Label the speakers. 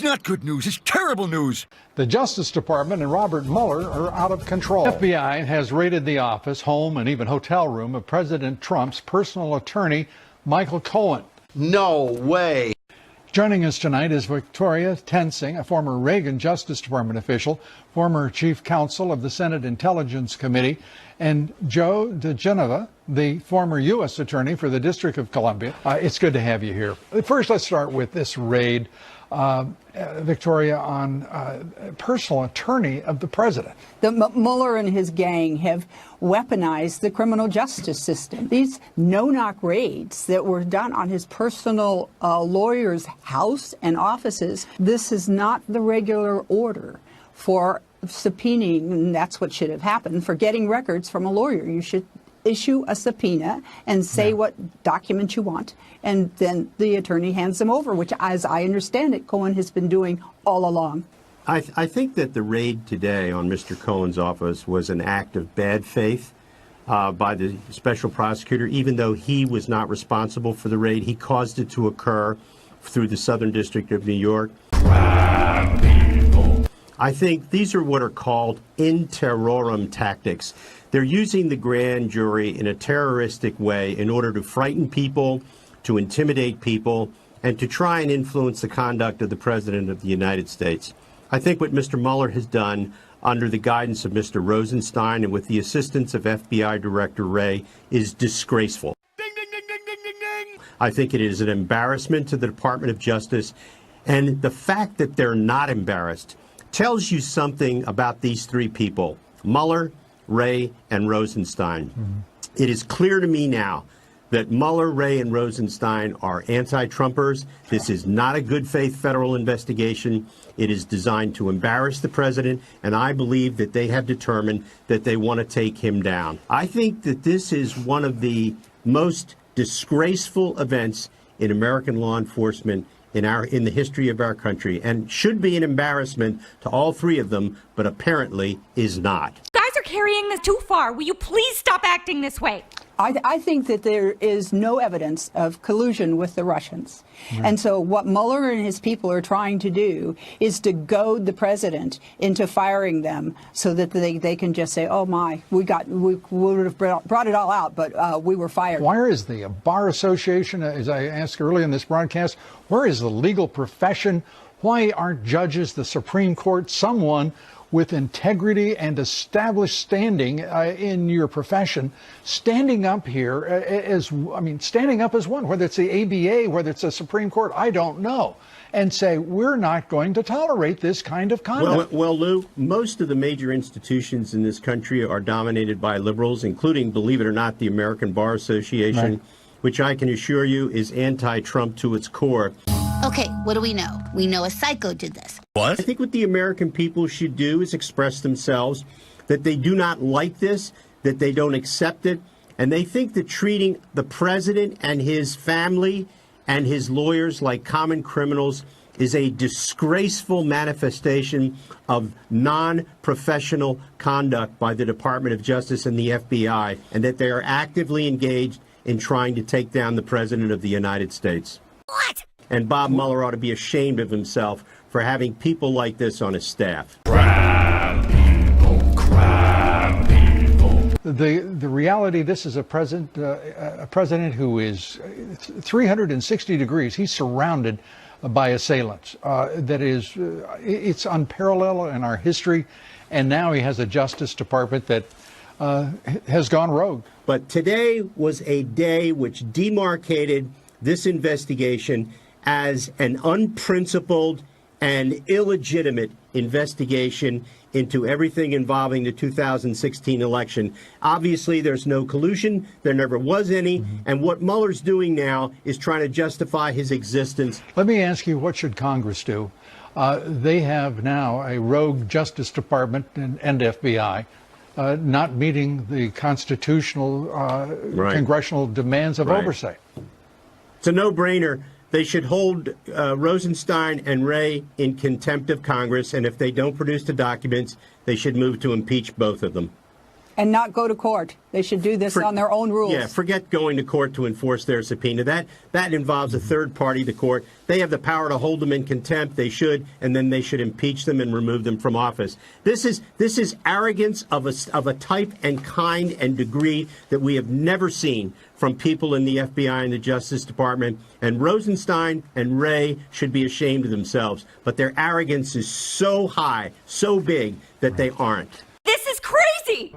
Speaker 1: not good news. It's terrible news.
Speaker 2: The Justice Department and Robert Mueller are out of control. The FBI has raided the office, home, and even hotel room of President Trump's personal attorney, Michael Cohen.
Speaker 3: No way.
Speaker 2: Joining us tonight is Victoria Tensing, a former Reagan Justice Department official, former chief counsel of the Senate Intelligence Committee, and Joe DeGenova, the former U.S. attorney for the District of Columbia. It's good to have you here. First, let's start with this raid, Victoria, on personal attorney of the president.
Speaker 4: Mueller and his gang have weaponized the criminal justice system. These no-knock raids that were done on his personal lawyer's house and offices, this is not the regular order for subpoenaing, and that's what should have happened, for getting records from a lawyer. You should issue a subpoena and say what documents you want, and then the attorney hands them over, which, as I understand it, Cohen has been doing all along.
Speaker 3: I think that the raid today on Mr. Cohen's office was an act of bad faith by the special prosecutor. Even though he was not responsible for the raid, he caused it to occur through the Southern District of New York. I think these are what are called in terrorem tactics. They're using the grand jury in a terroristic way in order to frighten people, to intimidate people, and to try and influence the conduct of the President of the United States. I think what Mr. Mueller has done under the guidance of Mr. Rosenstein and with the assistance of FBI Director Wray is disgraceful. Ding, ding, ding, ding, ding, ding, ding. I think it is an embarrassment to the Department of Justice, and the fact that they're not embarrassed tells you something about these three people, Mueller, Wray, and Rosenstein. It is clear to me now that Mueller, Wray, and Rosenstein are anti-Trumpers. This is not a good faith federal investigation. It is designed to embarrass the president, and I believe that they have determined that they want to take him down. I think that this is one of the most disgraceful events in American law enforcement in the history of our country, and should be an embarrassment to all three of them, but apparently is not.
Speaker 5: You guys are carrying this too far. Will you please stop acting this way?
Speaker 4: I think that there is no evidence of collusion with the Russians. And so what Mueller and his people are trying to do is to goad the president into firing them so that they can just say, oh, my, we would have brought it all out, but we were fired.
Speaker 2: Where is the Bar Association, as I asked earlier in this broadcast, where is the legal profession? Why aren't judges, the Supreme Court, someone with integrity and established standing in your profession, standing up here standing up as one, whether it's the ABA, whether it's the Supreme Court, I don't know, and say, we're not going to tolerate this kind of conduct.
Speaker 3: Well, Lou, most of the major institutions in this country are dominated by liberals, including, believe it or not, the American Bar Association, which I can assure you is anti-Trump to its core.
Speaker 6: Okay, what do we know? We know a psycho did this.
Speaker 3: What? I think what the American people should do is express themselves, that they do not like this, that they don't accept it, and they think that treating the president and his family and his lawyers like common criminals is a disgraceful manifestation of non-professional conduct by the Department of Justice and the FBI, and that they are actively engaged in trying to take down the President of the United States.
Speaker 6: What?
Speaker 3: And Bob Mueller ought to be ashamed of himself for having people like this on his staff.
Speaker 2: Crab people. The reality, this is a president who is 360 degrees. He's surrounded by assailants. It's unparalleled in our history. And now he has a Justice Department that has gone rogue.
Speaker 3: But today was a day which demarcated this investigation as an unprincipled and illegitimate investigation into everything involving the 2016 election. Obviously, there's no collusion. There never was any. And what Mueller's doing now is trying to justify his existence.
Speaker 2: Let me ask you, what should Congress do? They have now a rogue Justice Department and FBI not meeting the constitutional congressional demands of oversight.
Speaker 3: It's a no-brainer. They should hold Rosenstein and Wray in contempt of Congress, and if they don't produce the documents, they should move to impeach both of them.
Speaker 4: and not go to court. They should do this on their own rules.
Speaker 3: Yeah, forget going to court to enforce their subpoena. That involves a third party, the court. They have the power to hold them in contempt. They should, and then they should impeach them and remove them from office. This is arrogance of a type and kind and degree that we have never seen from people in the FBI and the Justice Department. And Rosenstein and Wray should be ashamed of themselves. But their arrogance is so high, so big, that they aren't.
Speaker 5: This is crazy!